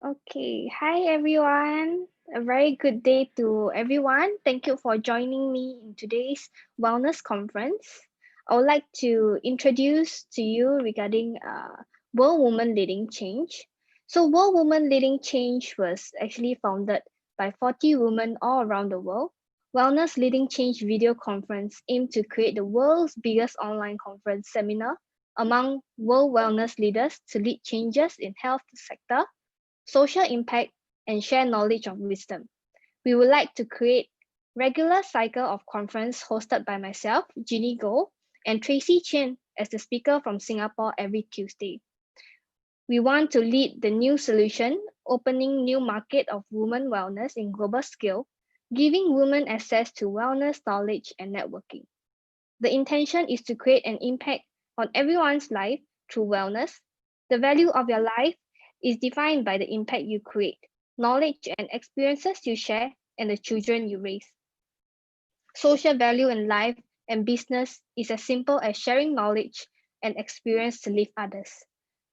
Okay, hi everyone. A very good day to everyone. Thank you for joining me in today's wellness conference. I would like to introduce to you regarding World Women Leading Change. So, World Women Leading Change was actually founded by 40 women all around the world. Wellness Leading Change video conference aimed to create the world's biggest online conference seminar among world wellness leaders to lead changes in health sector, social impact, and share knowledge of wisdom. We would like to create regular cycle of conference hosted by myself, Geni Go, and Tracy Chen as the speaker from Singapore every Tuesday. We want to lead the new solution, opening new market of women wellness in global scale, giving women access to wellness knowledge and networking. The intention is to create an impact on everyone's life through wellness. The value of your life is defined by the impact you create, knowledge and experiences you share, and the children you raise. Social value in life and business is as simple as sharing knowledge and experience to lift others.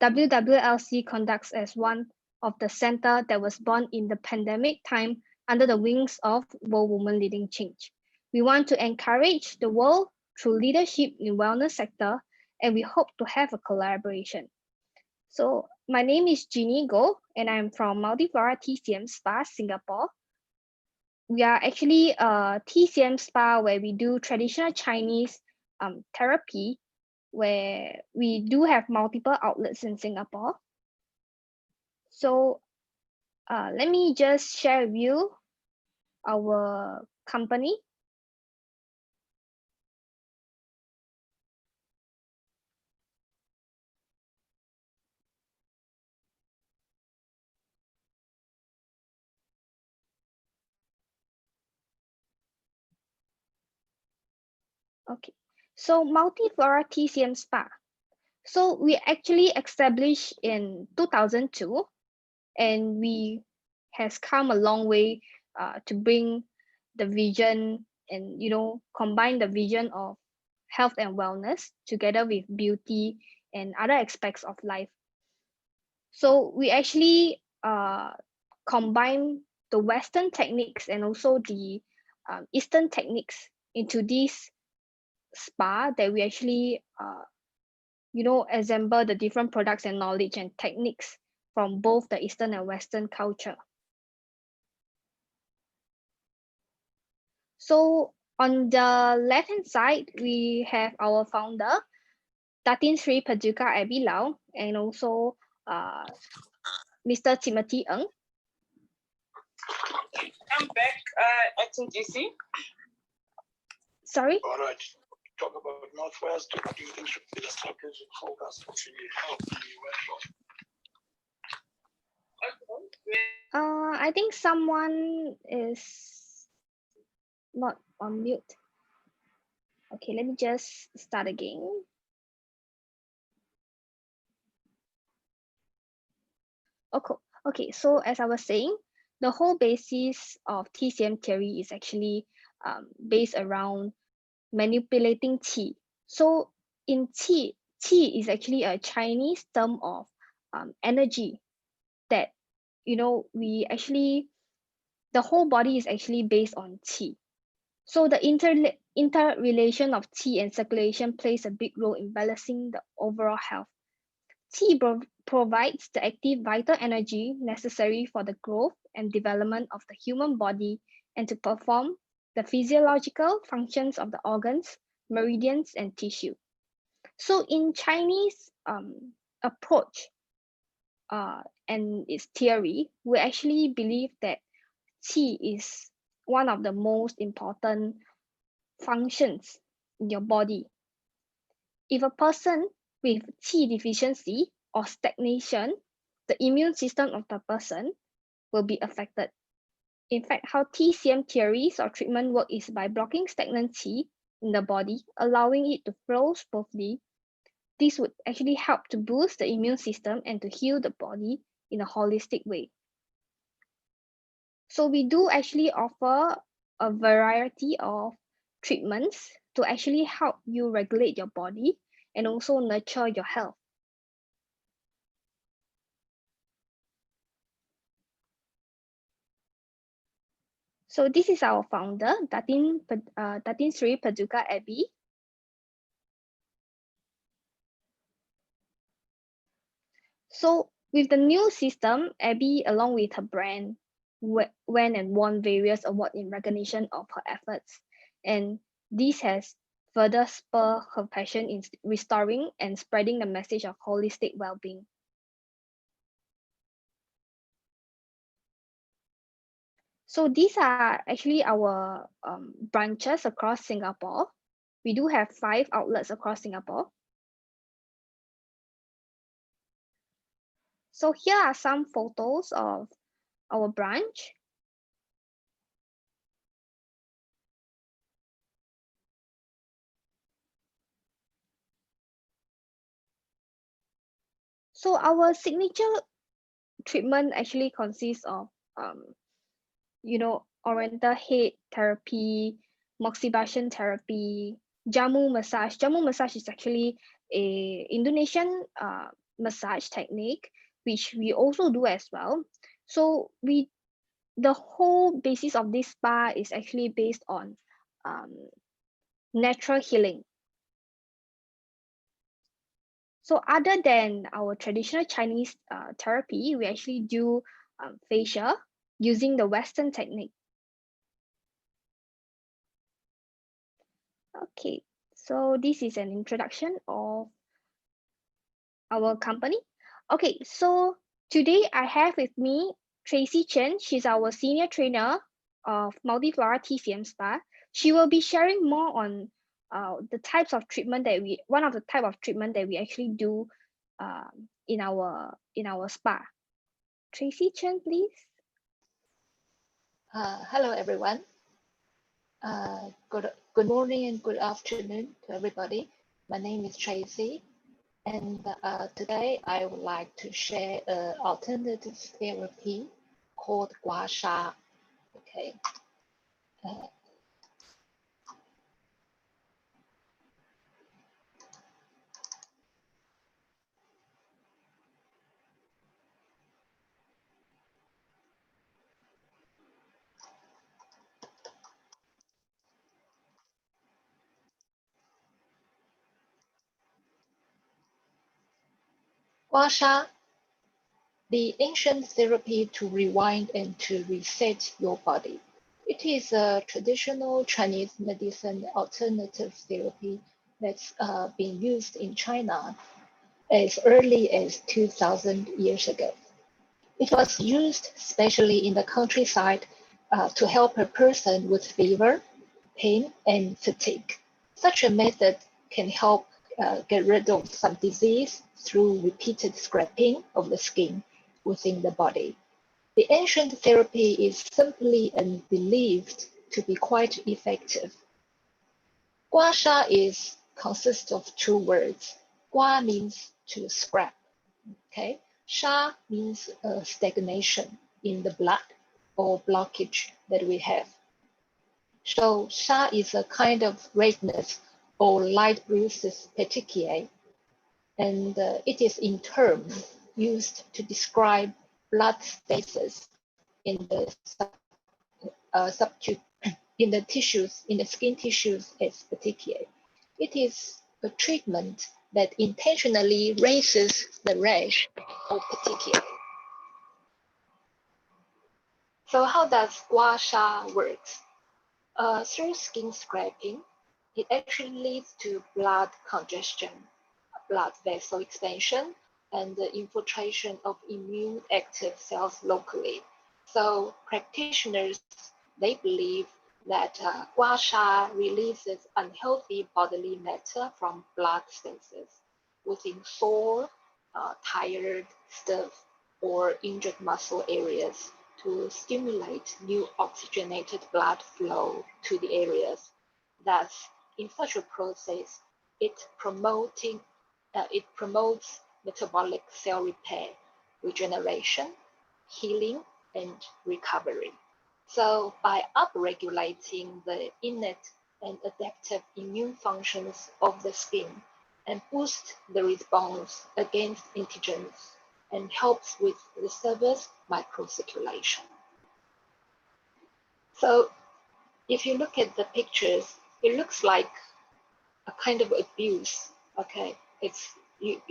WWLC conducts as one of the center that was born in the pandemic time under the wings of World Women Leading Change. We want to encourage the world through leadership in wellness sector, and we hope to have a collaboration. So my name is Geni Go, and I'm from Multiflora TCM Spa, Singapore. We are actually a TCM Spa where we do traditional Chinese therapy, where we do have multiple outlets in Singapore. So let me just share with you our company. Okay, so Multiflora TCM Spa. So we actually established in 2002, and we has come a long way to bring the vision and combine the vision of health and wellness together with beauty and other aspects of life. So we actually combine the Western techniques and also the Eastern techniques into this spa that we actually assemble the different products and knowledge and techniques from both the Eastern and Western culture. So on the left-hand side, we have our founder, Datin Sri Paduka Abby Lau, and also Mr. Timothy Ng. I'm back, acting GC. Sorry? All right. Talk about Northwest. What do you think should be the strategic focus to help the workshop? I think someone is not on mute. Okay, let me just start again. Okay, so as I was saying, the whole basis of TCM theory is actually based around manipulating qi. So in qi is actually a Chinese term of energy that we actually, the whole body is actually based on qi. So the interrelation of qi and circulation plays a big role in balancing the overall health. Qi provides the active vital energy necessary for the growth and development of the human body and to perform the physiological functions of the organs, meridians, and tissue. So in Chinese approach and its theory, we actually believe that qi is one of the most important functions in your body. If a person with qi deficiency or stagnation, the immune system of the person will be affected. In fact, how TCM theories or treatment work is by blocking stagnant qi in the body, allowing it to flow smoothly. This would actually help to boost the immune system and to heal the body in a holistic way. So we do actually offer a variety of treatments to actually help you regulate your body and also nurture your health. So this is our founder, Datin Sri Paduka Abby. So with the new system, Abby, along with her brand, went and won various awards in recognition of her efforts. And this has further spurred her passion in restoring and spreading the message of holistic well-being. So these are actually our branches across Singapore. We do have 5 outlets across Singapore. So here are some photos of our branch. So our signature treatment actually consists of oriental head therapy, moxibustion therapy, jamu massage. Jamu massage is actually a Indonesian massage technique, which we also do as well. So the whole basis of this spa is actually based on natural healing. So other than our traditional Chinese therapy, we actually do facial using the Western technique. Okay, so this is an introduction of our company. Okay, so today I have with me Tracy Chen. She's our senior trainer of Multiflora TCM Spa. She will be sharing more on the types of treatment that one of the type of treatment that we actually do in our spa. Tracy Chen, please. Hello, everyone. Good morning and good afternoon to everybody. My name is Tracy, and today I would like to share an alternative therapy called Gua Sha. Okay. Gua Sha, the ancient therapy to rewind and to reset your body. It is a traditional Chinese medicine alternative therapy that's been used in China as early as 2,000 years ago. It was used especially in the countryside to help a person with fever, pain, and fatigue. Such a method can help get rid of some disease through repeated scraping of the skin within the body. The ancient therapy is simply and believed to be quite effective. Gua Sha consists of 2 words. Gua means to scrap. Okay, Sha means stagnation in the blood or blockage that we have. So Sha is a kind of redness or light bruises petechiae, and it is in turn used to describe blood stasis in the in the tissues, in the skin tissues as petechiae. It is a treatment that intentionally raises the rash or petechiae. So how does Gua Sha work? Through skin scraping, it actually leads to blood congestion, blood vessel expansion, and the infiltration of immune active cells locally. So practitioners, they believe that Gua Sha releases unhealthy bodily matter from blood stasis within sore, tired, stiff, or injured muscle areas to stimulate new oxygenated blood flow to the areas. Thus, in such a process, it promotes metabolic cell repair, regeneration, healing, and recovery. So by upregulating the innate and adaptive immune functions of the skin and boost the response against antigens and helps with the serous microcirculation. So if you look at the pictures, it looks like a kind of abuse. Okay, it's you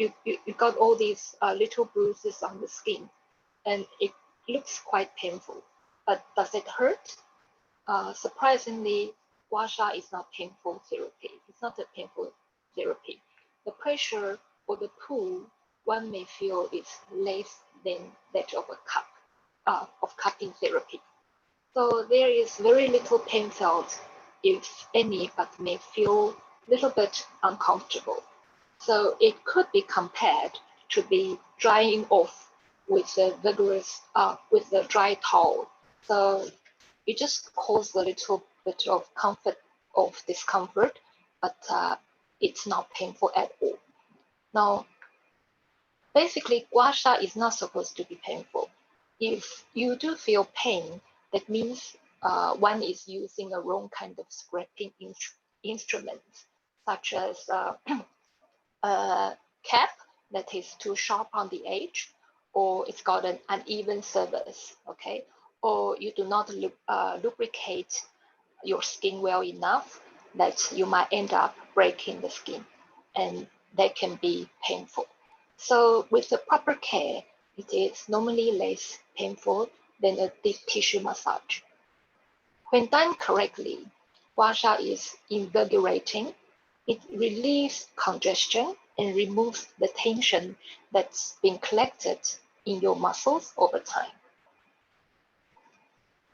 got all these little bruises on the skin, and it looks quite painful. But does it hurt? Surprisingly, Gua Sha is not painful therapy. It's not a painful therapy. The pressure or the pull one may feel is less than that of a cupping therapy. So there is very little pain felt, if any, but may feel a little bit uncomfortable. So it could be compared to be drying off with a with a dry towel. So it just causes a little bit of discomfort, but it's not painful at all. Now, basically, Gua Sha is not supposed to be painful. If you do feel pain, that means one is using a wrong kind of scraping instrument, such as a cap that is too sharp on the edge, or it's got an uneven surface, okay? Or you do not lubricate your skin well enough, that you might end up breaking the skin, and that can be painful. So with the proper care, it is normally less painful than a deep tissue massage. When done correctly, Gua Sha is invigorating. It relieves congestion and removes the tension that's been collected in your muscles over time.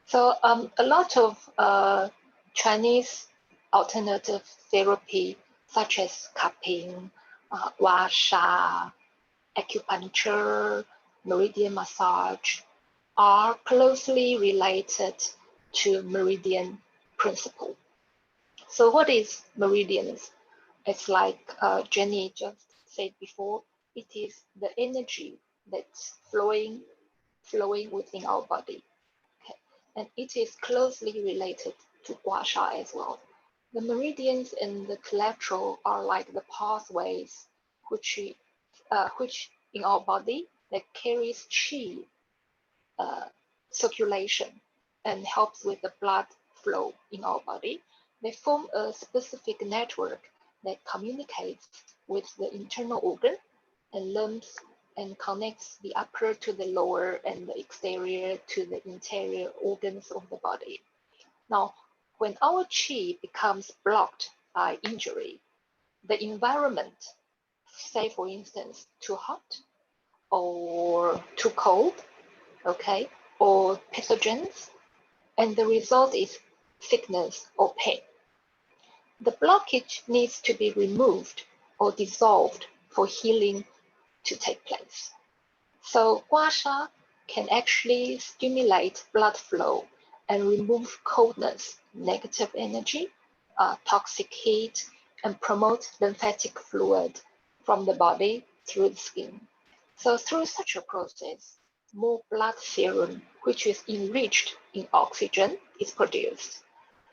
So a lot of Chinese alternative therapy, such as cupping, Gua Sha, acupuncture, meridian massage, are closely related to meridian principle. So what is meridians? It's like Geni just said before, it is the energy that's flowing within our body. Okay? And it is closely related to Gua Sha as well. The meridians and the collateral are like the pathways which in our body that carries qi circulation and helps with the blood flow in our body. They form a specific network that communicates with the internal organ and limbs and connects the upper to the lower and the exterior to the interior organs of the body. Now, when our qi becomes blocked by injury, the environment, say for instance, too hot or too cold, okay, or pathogens, and the result is sickness or pain. The blockage needs to be removed or dissolved for healing to take place. So Gua Sha can actually stimulate blood flow and remove coldness, negative energy, toxic heat, and promote lymphatic fluid from the body through the skin. So through such a process, more blood serum, which is enriched in oxygen, is produced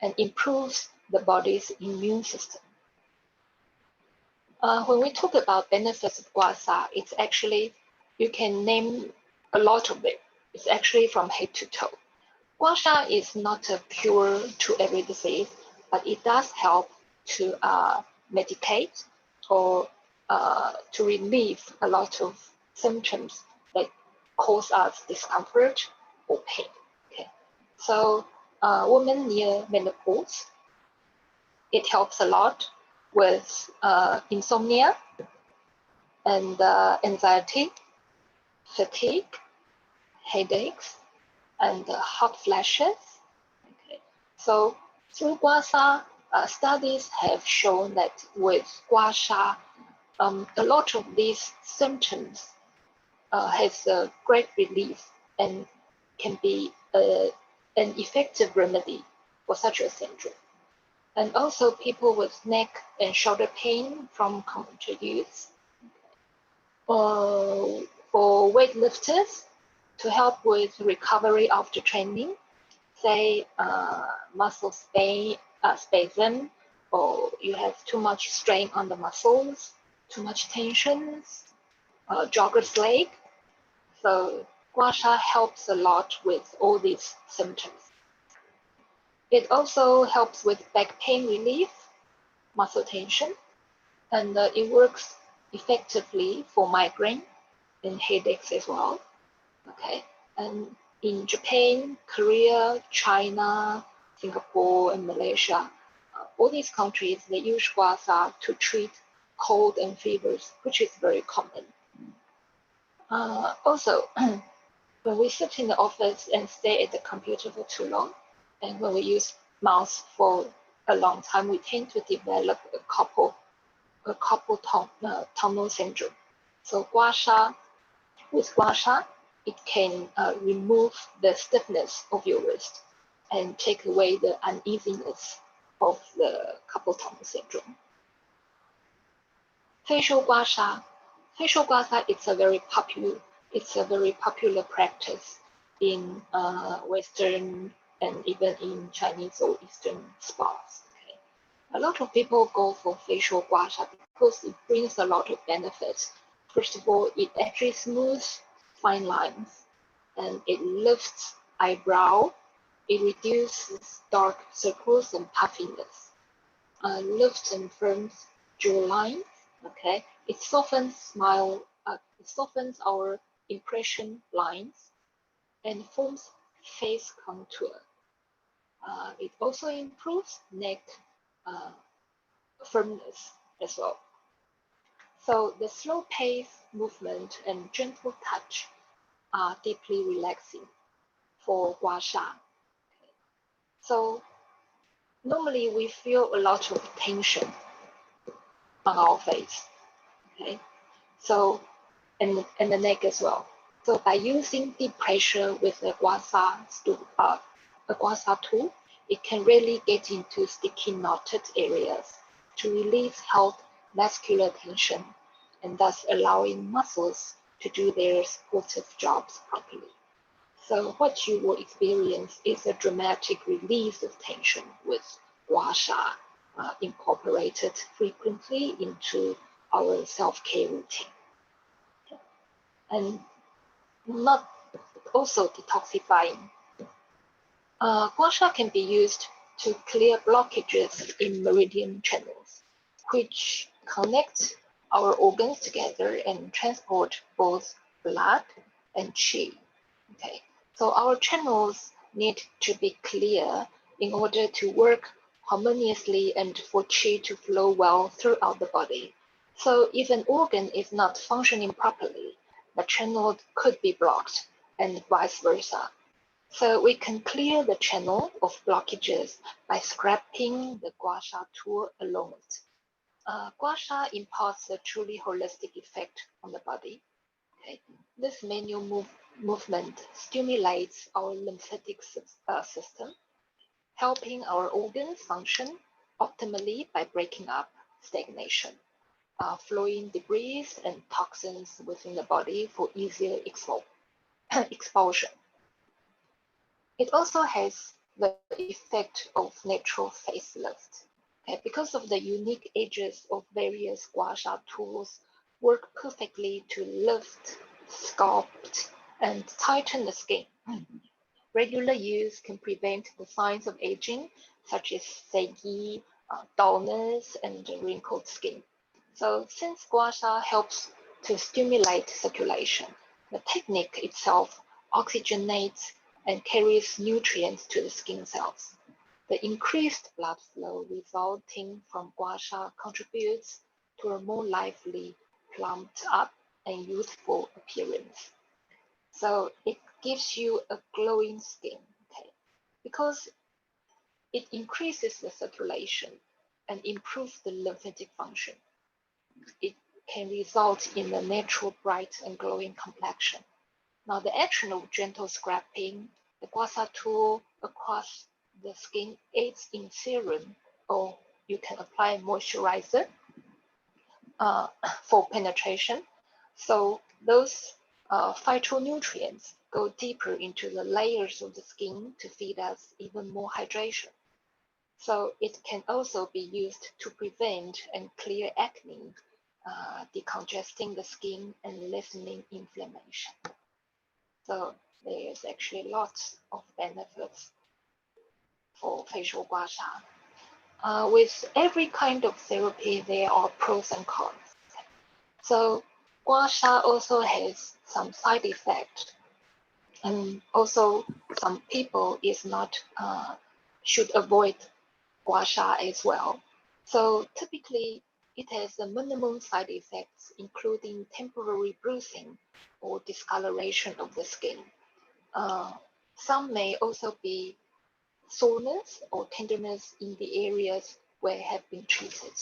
and improves the body's immune system. When we talk about benefits of Gua Sha, it's actually, you can name a lot of it. It's actually from head to toe. Gua Sha is not a cure to every disease, but it does help to medicate or to relieve a lot of symptoms that cause us discomfort or pain. Okay, so women near menopause, it helps a lot with insomnia and anxiety, fatigue, headaches, and hot flashes. Okay. So through Gua Sha, studies have shown that with Gua Sha, a lot of these symptoms has a great relief and can be an effective remedy for such a syndrome. And also people with neck and shoulder pain from computer use. For weightlifters, to help with recovery after training, say muscle spasm, or you have too much strain on the muscles, too much tensions, jogger's leg. So Gua Sha helps a lot with all these symptoms. It also helps with back pain relief, muscle tension, and it works effectively for migraine and headaches as well. Okay, and in Japan, Korea, China, Singapore, and Malaysia, all these countries, they use gua sha to treat cold and fevers, which is very common. Also, when we sit in the office and stay at the computer for too long, and when we use mouse for a long time, we tend to develop a carpal tunnel syndrome. So with gua sha, it can remove the stiffness of your wrist and take away the uneasiness of the carpal tunnel syndrome. Facial gua sha. Facial gua sha is a very popular practice in Western and even in Chinese or Eastern spas. Okay. A lot of people go for facial gua sha because it brings a lot of benefits. First of all, it actually smooths fine lines and it lifts eyebrow. It reduces dark circles and puffiness. Lifts and firms jawline. Okay, it softens our impression lines and forms face contour. It also improves neck firmness as well. So the slow pace movement and gentle touch are deeply relaxing for gua sha. So normally we feel a lot of tension on our face. Okay, so and the neck as well. So by using deep pressure with a gua sha tool, it can really get into sticky knotted areas to release held muscular tension and thus allowing muscles to do their supportive jobs properly. So what you will experience is a dramatic release of tension with gua sha incorporated frequently into our self-care routine. And not also detoxifying. Gua sha can be used to clear blockages in meridian channels, which connect our organs together and transport both blood and qi. Okay, so our channels need to be clear in order to work harmoniously and for qi to flow well throughout the body. So if an organ is not functioning properly, the channel could be blocked and vice versa. So we can clear the channel of blockages by scraping the gua sha tool along it. Gua sha imparts a truly holistic effect on the body. Okay. This manual movement stimulates our lymphatic system, helping our organs function optimally by breaking up stagnation, flowing debris and toxins within the body for easier expulsion. It also has the effect of natural facelift. Okay, because of the unique edges of various gua sha tools work perfectly to lift, sculpt, and tighten the skin. Regular use can prevent the signs of aging, such as saggy, dullness, and wrinkled skin. So since gua sha helps to stimulate circulation, the technique itself oxygenates and carries nutrients to the skin cells. The increased blood flow resulting from gua sha contributes to a more lively, plumped up, and youthful appearance. So it gives you a glowing skin, okay? Because it increases the circulation and improves the lymphatic function. It can result in a natural bright and glowing complexion. Now the action of gentle scraping the gua sha tool across the skin aids in serum, or you can apply moisturizer for penetration. So those phytonutrients go deeper into the layers of the skin to feed us even more hydration. So it can also be used to prevent and clear acne, decongesting the skin and lessening inflammation. So there's actually lots of benefits. for facial gua sha. With every kind of therapy, there are pros and cons. So gua sha also has some side effects, and also some people is not should avoid gua sha as well. So typically, it has a minimum side effects, including temporary bruising or discoloration of the skin. Some may also be soreness or tenderness in the areas where have been treated.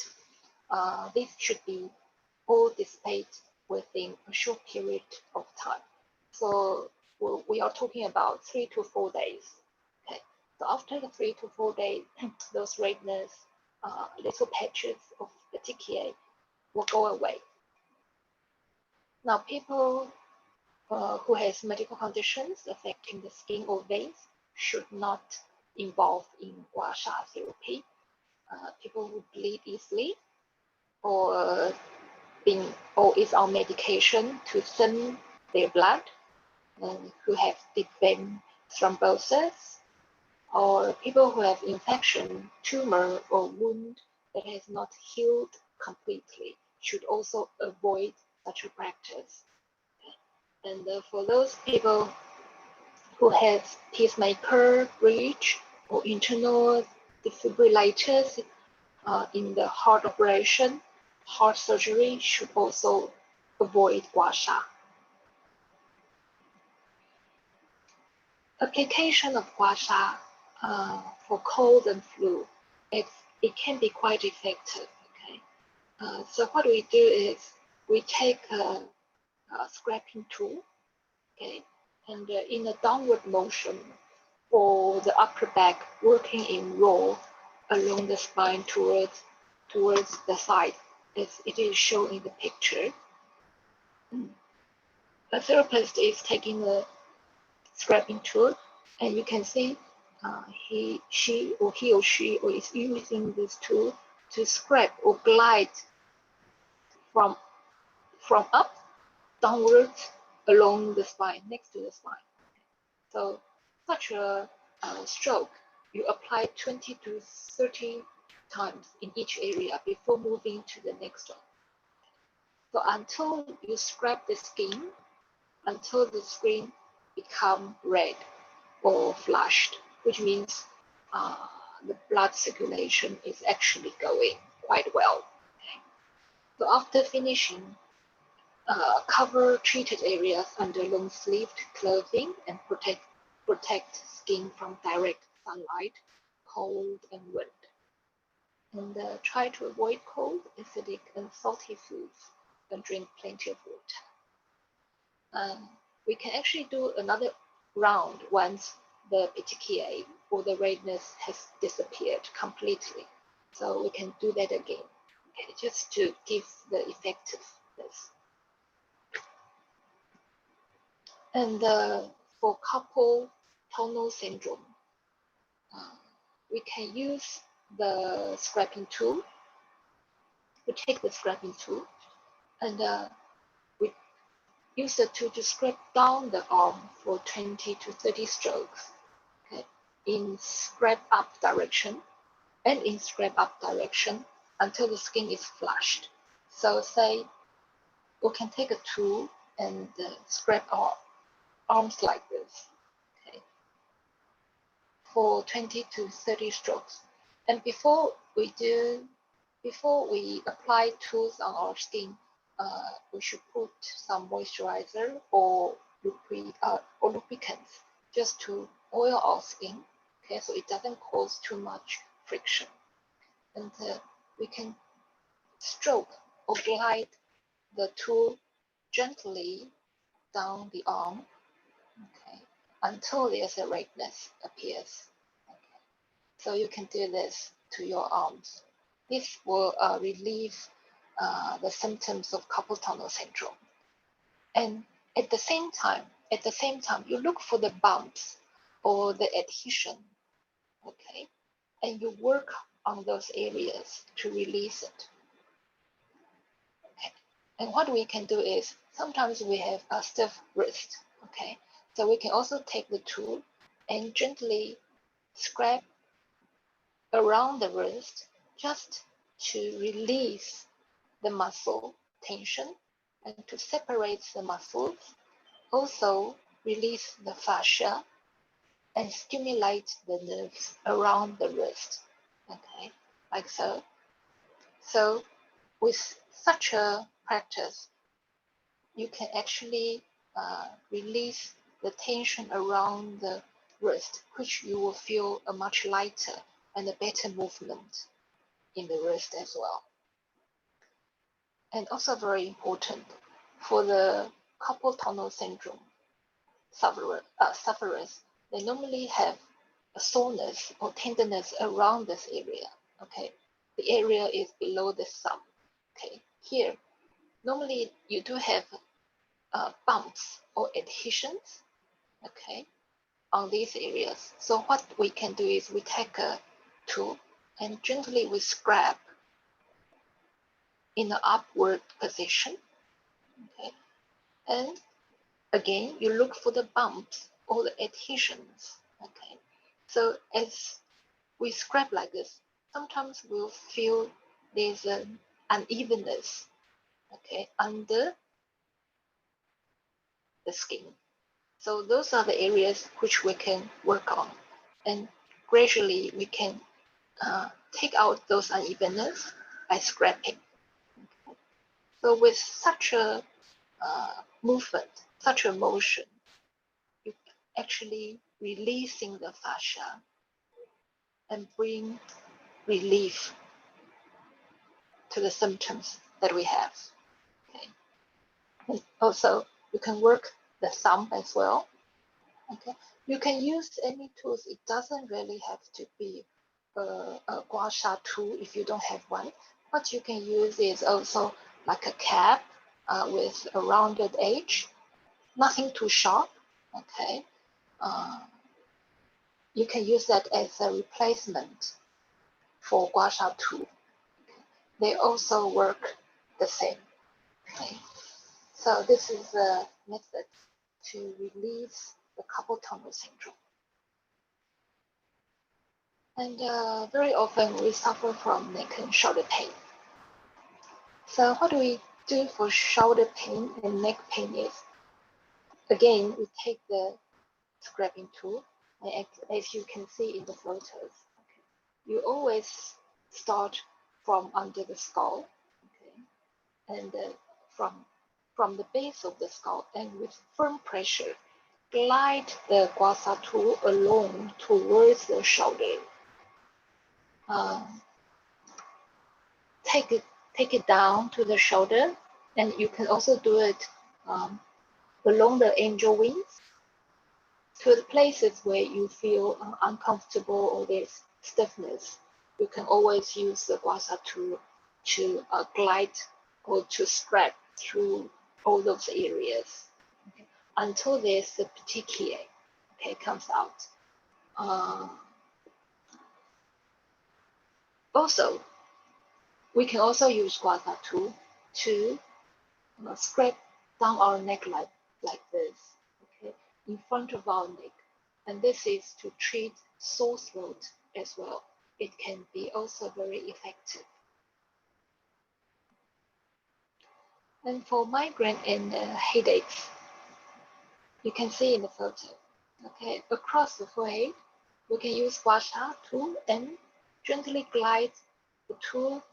This should be all dissipated within a short period of time. So we are talking about 3 to 4 days. Okay. So after the 3 to 4 days, those redness, little patches of petechiae will go away. Now, people who has medical conditions affecting the skin or veins should not involve in gua sha therapy. People who bleed easily or is on medication to thin their blood, and who have deep vein thrombosis, or people who have infection, tumor, or wound that has not healed completely should also avoid such a practice. And for those people who have pacemaker, bridge, or internal defibrillators in the heart operation, heart surgery should also avoid gua sha. Application of gua sha for cold and flu, it can be quite effective. Okay, so what we do is we take a scraping tool, okay, and in a downward motion for the upper back, working in roll along the spine towards the side, as it is shown in the picture. A therapist is taking a scraping tool, and you can see he or she is using this tool to scrape or glide from up downwards along the spine, next to the spine. So such a stroke, you apply 20 to 30 times in each area before moving to the next one. So until you scrape the skin, until the skin become red or flushed, which means the blood circulation is actually going quite well. Okay. So after finishing, cover treated areas under long-sleeved clothing and protect skin from direct sunlight, cold, and wind. And try to avoid cold, acidic, and salty foods, and drink plenty of water. We can actually do another round once the petechiae or the redness has disappeared completely. So we can do that again, okay, just to give the effectiveness. And for carpal tunnel syndrome, we can use the scraping tool. We take the scraping tool and we use the tool to scrape down the arm for 20 to 30 strokes, okay, in scrape up direction and in scrape up direction until the skin is flushed. So say we can take a tool and scrape our arms like this, okay, for 20 to 30 strokes. And before we apply tools on our skin, we should put some moisturizer or lubricants just to oil our skin, okay, so it doesn't cause too much friction. And we can stroke or glide the tool gently down the arm, okay, until there's a redness appears. Okay. So you can do this to your arms. This will relieve the symptoms of carpal tunnel syndrome. And at the same time, you look for the bumps or the adhesion, okay, and you work on those areas to release it. Okay. And what we can do is sometimes we have a stiff wrist, okay, so we can also take the tool and gently scrape around the wrist just to release the muscle tension and to separate the muscles, also release the fascia and stimulate the nerves around the wrist, okay, like so. So with such a practice, you can actually release the tension around the wrist, which you will feel a much lighter and a better movement in the wrist as well. And also very important for the carpal tunnel syndrome sufferers, they normally have a soreness or tenderness around this area. Okay, the area is below the thumb. Okay, here normally you do have bumps or adhesions. Okay, on these areas. So what we can do is we take a tool and gently we scrap in an upward position. Okay, and again you look for the bumps or the adhesions. Okay, so as we scrap like this, sometimes we'll feel there's an unevenness, okay, under the skin. So those are the areas which we can work on, and gradually we can take out those unevenness by scraping. Okay. So with such a movement, such a motion, you actually releasing the fascia and bring relief to the symptoms that we have. Okay. And also, you can work the thumb as well. Okay. You can use any tools. It doesn't really have to be a Gua Sha tool if you don't have one. What you can use is also like a cap with a rounded edge, nothing too sharp. Okay. You can use that as a replacement for Gua Sha tool. They also work the same. Okay. So this is a method to release the carpal tunnel syndrome. And very often we suffer from neck and shoulder pain. So what do we do for shoulder pain and neck pain is, again, we take the scraping tool, and as you can see in the photos, okay, you always start from under the skull, okay, and from the base of the skull, and with firm pressure, glide the Gua Sha tool along towards the shoulder. Take it down to the shoulder, and you can also do it along the angel wings to the places where you feel uncomfortable or there's stiffness. You can always use the Gua Sha tool to glide or to scrap through all those areas, okay, until there's the petechia, okay, comes out. Also, we can also use Gua Sha tool to scrape down our neck like this, okay, in front of our neck. And this is to treat sore throat as well. It can be also very effective. And for migraine and headaches, you can see in the photo, okay, across the forehead, we can use Gua Sha tool and gently glide the tool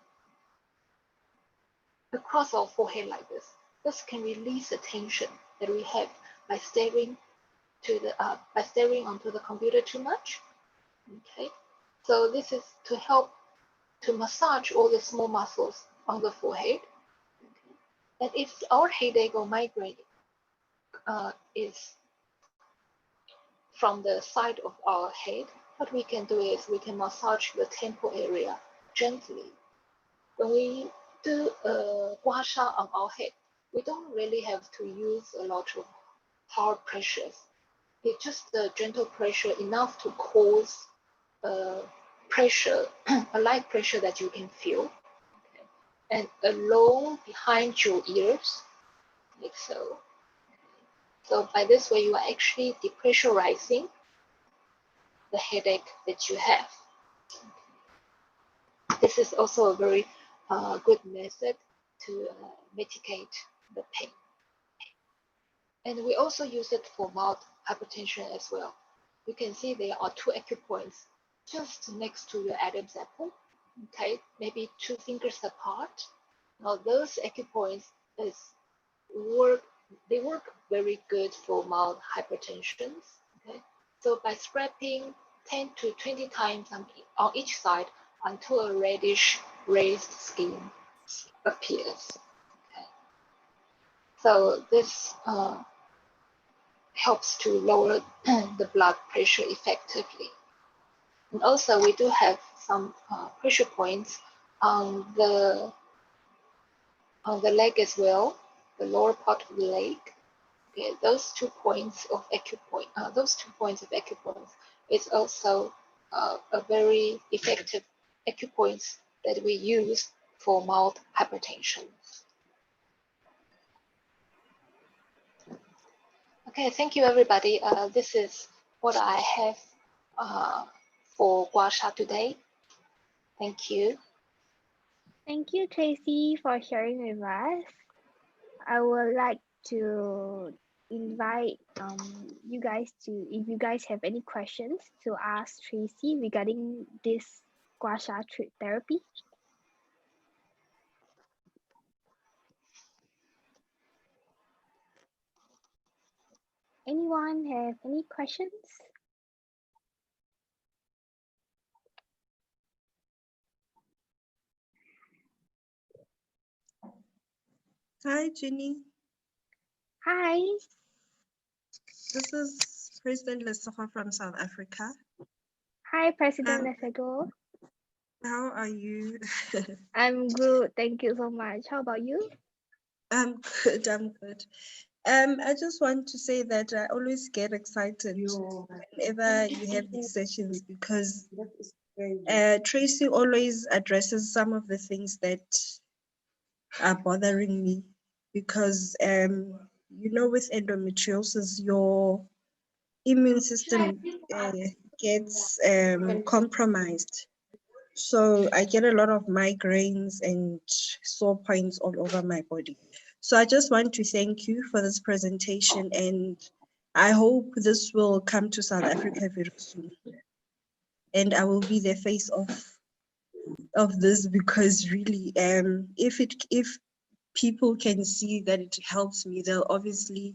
across our forehead like this. This can release the tension that we have by staring onto the computer too much. Okay, so this is to help to massage all the small muscles on the forehead. Okay. And if our headache or migraine is from the side of our head, what we can do is we can massage the temple area gently. When we do Gua Sha on our head, we don't really have to use a lot of hard pressures. It's just a gentle pressure enough to cause pressure, a light pressure that you can feel, okay, and along behind your ears, like so. So by this way, you are actually depressurizing the headache that you have. This is also a very good method to mitigate the pain. And we also use it for mild hypertension as well. You can see there are 2 acupoints just next to your Adam's apple, okay, maybe 2 fingers apart. Now those acupoints work very good for mild hypertensions, okay. So by scraping 10 to 20 times on each side until a reddish raised skin appears, okay. So this helps to lower the blood pressure effectively. And also we do have some pressure points on the leg as well, the lower part of the leg. Okay, those 2 points of acupoints is also a very effective acupoints that we use for mild hypertension. Okay, thank you everybody. This is what I have for Gua Sha today. Thank you. Thank you, Tracy, for sharing with us. I would like to invite you guys to, if you guys have any questions, to ask Tracy regarding this Gua Sha therapy. Anyone have any questions? Hi, Geni. Hi. This is President Lesotho from South Africa. Hi, President Lesego. How are you? I'm good. Thank you so much. How about you? I'm good. I'm good. I just want to say that I always get excited whenever you have these sessions because Tracy always addresses some of the things that are bothering me because you know, with endometriosis, your immune system gets compromised. So I get a lot of migraines and sore points all over my body. So I just want to thank you for this presentation, and I hope this will come to South Africa very soon. And I will be the face of this because really, if people can see that it helps me, they'll obviously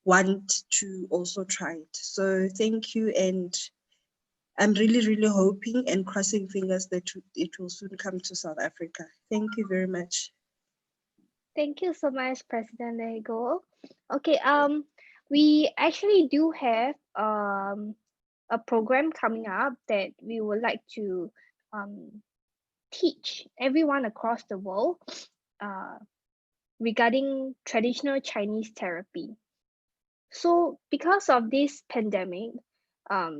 want to also try it. So thank you, and I'm really, really hoping and crossing fingers that it will soon come to South Africa. Thank you very much. Thank you so much, President Lego. Okay, we actually do have a program coming up that we would like to teach everyone across the world regarding traditional Chinese therapy. So because of this pandemic,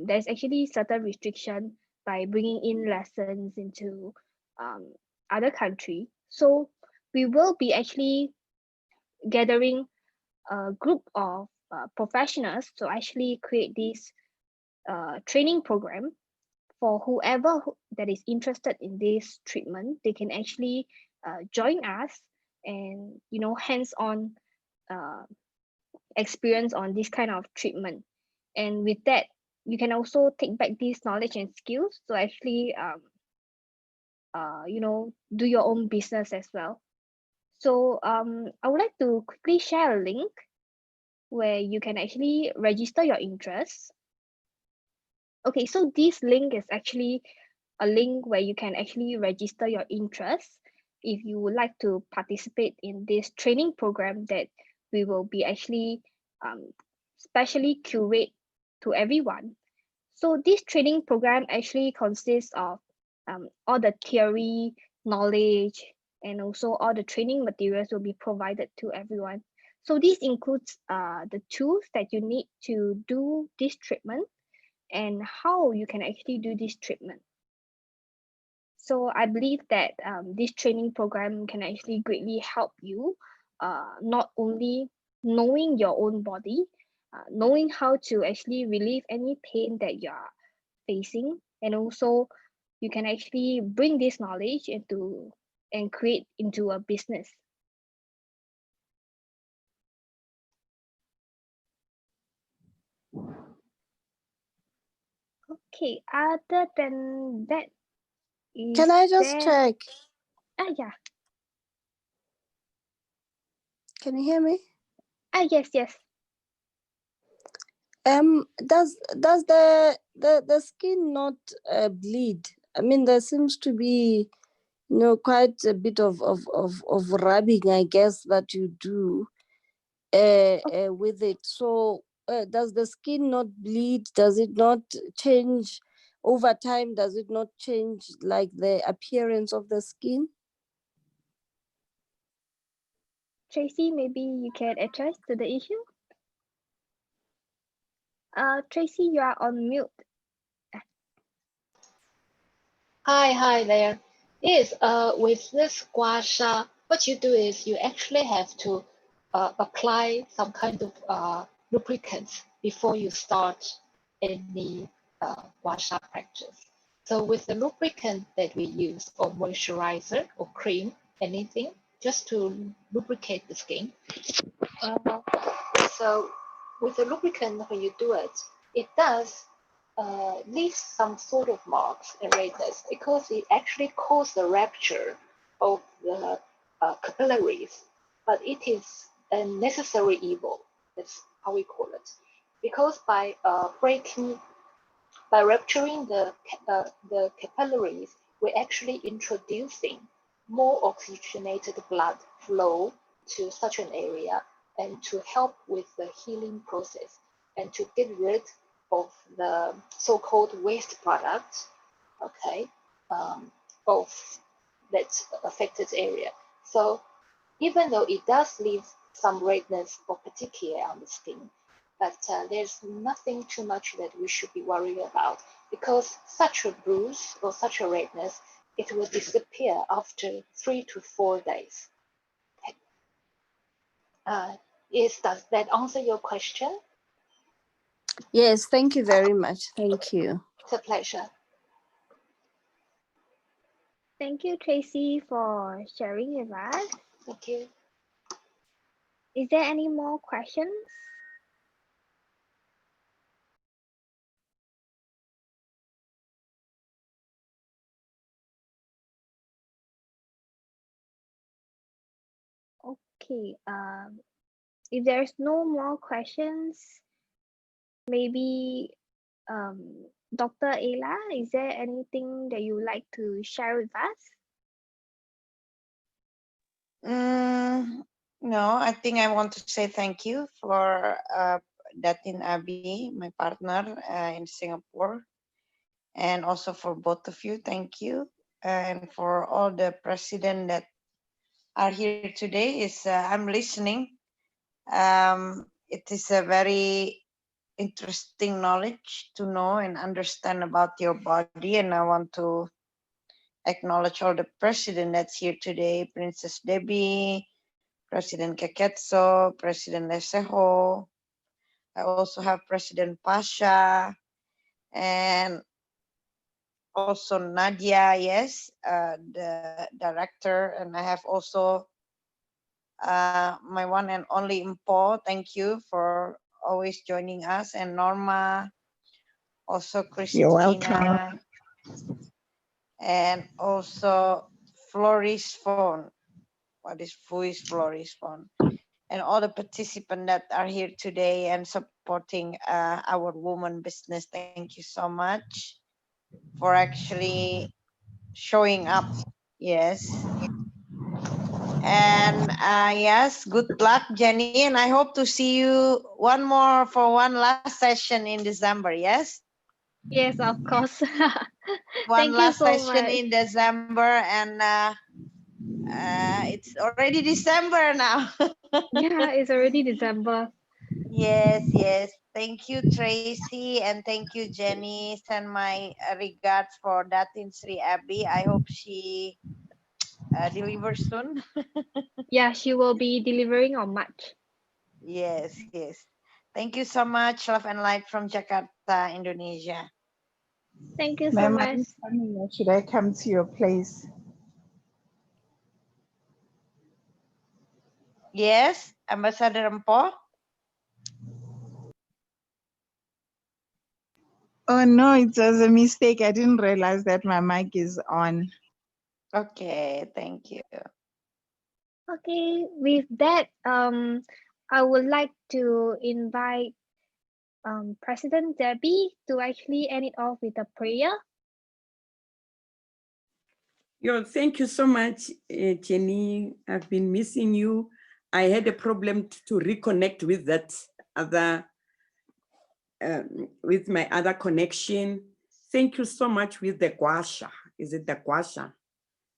there's actually certain restriction by bringing in lessons into other country. So we will be actually gathering a group of professionals to actually create this training program for whoever that is interested in this treatment. They can actually join us and, you know, hands-on experience on this kind of treatment. And with that, you can also take back this knowledge and skills to actually you know, do your own business as well. So I would like to quickly share a link where you can actually register your interests. Okay, so this link is actually a link where you can actually register your interests if you would like to participate in this training program that we will be actually specially curate to everyone. So this training program actually consists of all the theory, knowledge, and also all the training materials will be provided to everyone. So this includes the tools that you need to do this treatment and how you can actually do this treatment. So I believe that this training program can actually greatly help you, not only knowing your own body, knowing how to actually relieve any pain that you are facing, and also you can actually bring this knowledge into and create into a business. Okay, other than that, Can I just there... check? Yeah. Can you hear me? Yes, yes. Does the skin not bleed? I mean, there seems to be, quite a bit of rubbing, I guess, that you do with it. So does the skin not bleed? Does it not change over time? Does it not change like the appearance of the skin? Tracy, maybe you can address to the issue. Tracy, you are on mute. Hi there. Yes, with this Gua Sha, what you do is you actually have to apply some kind of lubricants before you start any Gua Sha practice. So with the lubricant that we use, or moisturizer or cream, anything, just to lubricate the skin. So with the lubricant, when you do it, it does leave some sort of marks and redness because it actually causes the rupture of the capillaries. But it is a necessary evil. That's how we call it. Because by rupturing the capillaries, we're actually introducing more oxygenated blood flow to such an area and to help with the healing process and to get rid of the so-called waste product, okay, of that affected area. So even though it does leave some redness or petechiae on the skin, but there's nothing too much that we should be worried about because such a bruise or such a redness, it will disappear after 3 to 4 days. Okay. Does that answer your question? Yes, thank you very much. Thank you. It's a pleasure. Thank you, Tracy, for sharing with us. Thank you. Is there any more questions? Okay, if there's no more questions, maybe Dr. Ayla, is there anything that you would like to share with us? No, I think I want to say thank you for Datin Abi, my partner in Singapore, and also for both of you. Thank you, and for all the president that are here today. I'm listening. It is a very interesting knowledge to know and understand about your body, and I want to acknowledge all the president that's here today, Princess Debbie, President Keketso, President Leseho. I also have President Pasha and also Nadia, yes, the director, and I have also my one and only Mpo. Thank you for always joining us, and Norma, also You're welcome. Christina, and also Floris Phone. Who is Floris Phone? And all the participants that are here today and supporting our woman business. Thank you so much for actually showing up. Yes. And yes, good luck, Geni. And I hope to see you one last session in December. Yes. Yes, of course. One Thank you last so session much. in December, and it's already December now. Yeah, it's already December. Yes, yes. Thank you, Tracy, and thank you, Geni. Send my regards for Datin Sri Abby. I hope she delivers soon. Yeah, she will be delivering on March. Yes, yes. Thank you so much. Love and light from Jakarta, Indonesia. Thank you so Ma'am, are much. you coming or should I come to your place? Yes, Ambassador Empo. Oh no, it was a mistake. I didn't realize that my mic is on. Okay, thank you. Okay, with that, I would like to invite President Debbie to actually end it off with a prayer. Thank you so much, Geni. I've been missing you. I had a problem to reconnect with that other, with my other connection. Thank you so much with the Gua Sha. Is it the Gua Sha?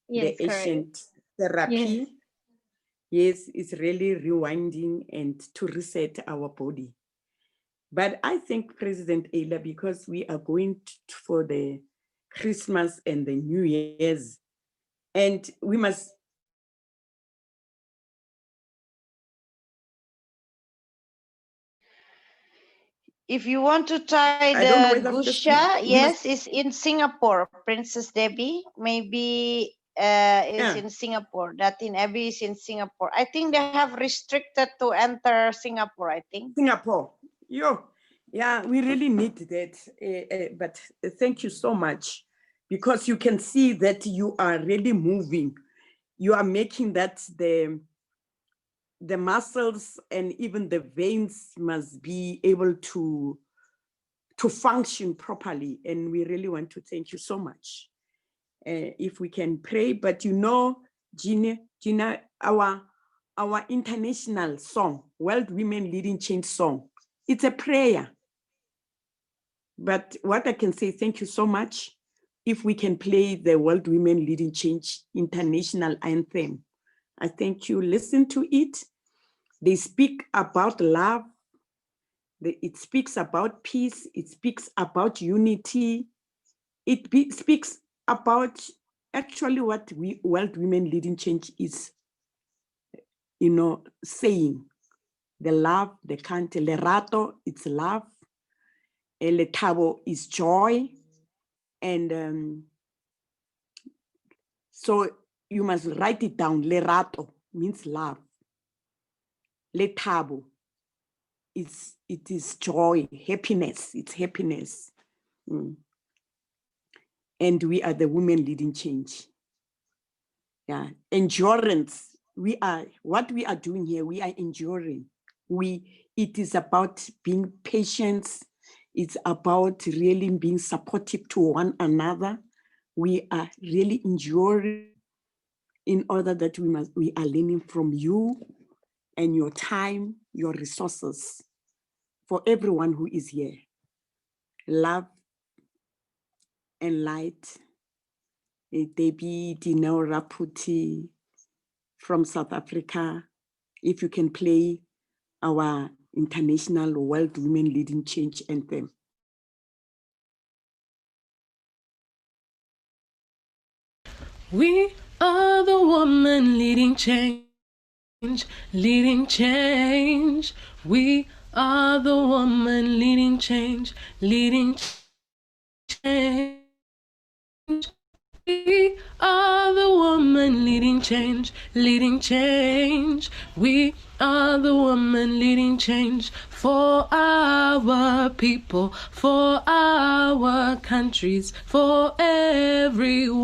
Yes, The correct. ancient therapy. Yes, it's really rewinding and to reset our body. But I thank President Ayla because we are going for the Christmas and the New Year's. And we must If you want to try I don't know the whether Gua first Sha, we must, yes, it's in Singapore, Princess Debbie. Maybe it's in Singapore. Datin Abbey is in Singapore. I think they have restricted to enter Singapore, I think. Singapore. Yeah, we really need that. But thank you so much because you can see that you are really moving. You are making that the muscles and even the veins must be able to function properly. And we really want to thank you so much. If we can pray, but Gina, our international song, World Women Leading Change song, it's a prayer. But what I can say, thank you so much. If we can play the World Women Leading Change International Anthem, I thank you. Listen to it. They speak about love. It speaks about peace. It speaks about unity. It speaks about actually what World Women Leading Change is, saying. The love, the country, lerato, it's love. Le tabo is joy. And so you must write it down. Lerato means love. Le tabo, it is joy, happiness. It's happiness. And we are the women leading change. Yeah, endurance. What we are doing here, we are enduring. It is about being patient. It's about really being supportive to one another. We are really enduring in order that we are learning from you and your time, your resources, for everyone who is here. Love and light. Debbie Dino Raputi from South Africa. If you can play our international World Women Leading Change Anthem. We are the woman leading change, leading change. We are the woman leading change, leading change. We are the woman leading change, leading change. We are the woman leading change for our people, for our countries, for everyone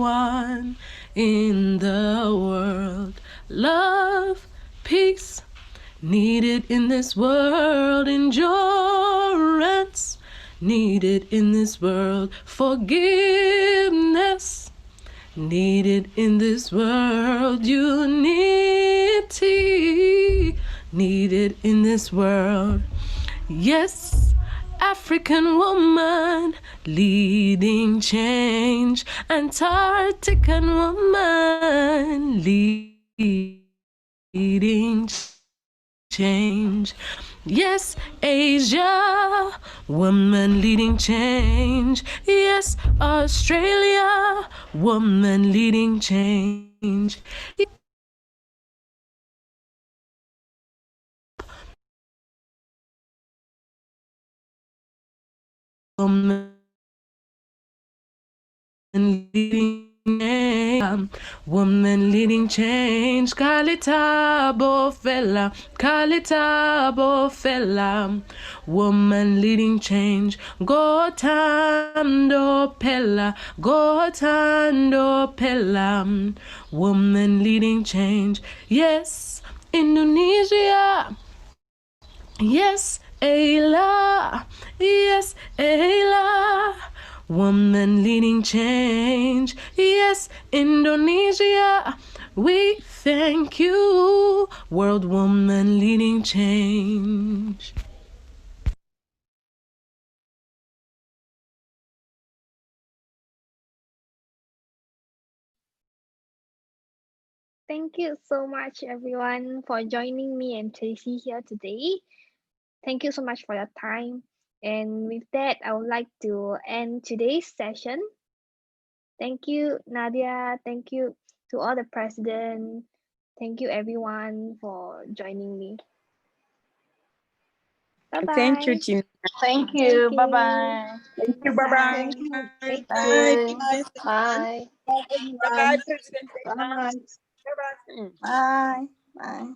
in the world. Love, peace, needed in this world. Endurance, needed in this world. Forgiveness, needed in this world. Unity, needed in this world. Yes, African woman leading change. Antarctican woman leading change. Yes, Asia, woman leading change. Yes, Australia, woman leading change. Woman leading change. Woman leading change. Kalita Bofella, Kalita Bofella. Woman leading change. Gotando Pella, Gotando Pella. Woman leading change. Yes, Indonesia. Yes, Ayla. Yes, Ayla. Woman leading change. Yes, Indonesia. We thank you. World woman leading change. Thank you so much, everyone, for joining me and Tracy here today. Thank you so much for your time. And with that, I would like to end today's session. Thank you, Nadia. Thank you to all the president. Thank you, everyone, for joining me. Bye-bye. Thank you, Gina. Thank Thank you. you. Bye-bye. Thank you. Thank Bye-bye. you. Thank Bye. Be you. blessed, everyone. Bye. Bye-bye, President. Bye. Bye-bye. Bye. Bye.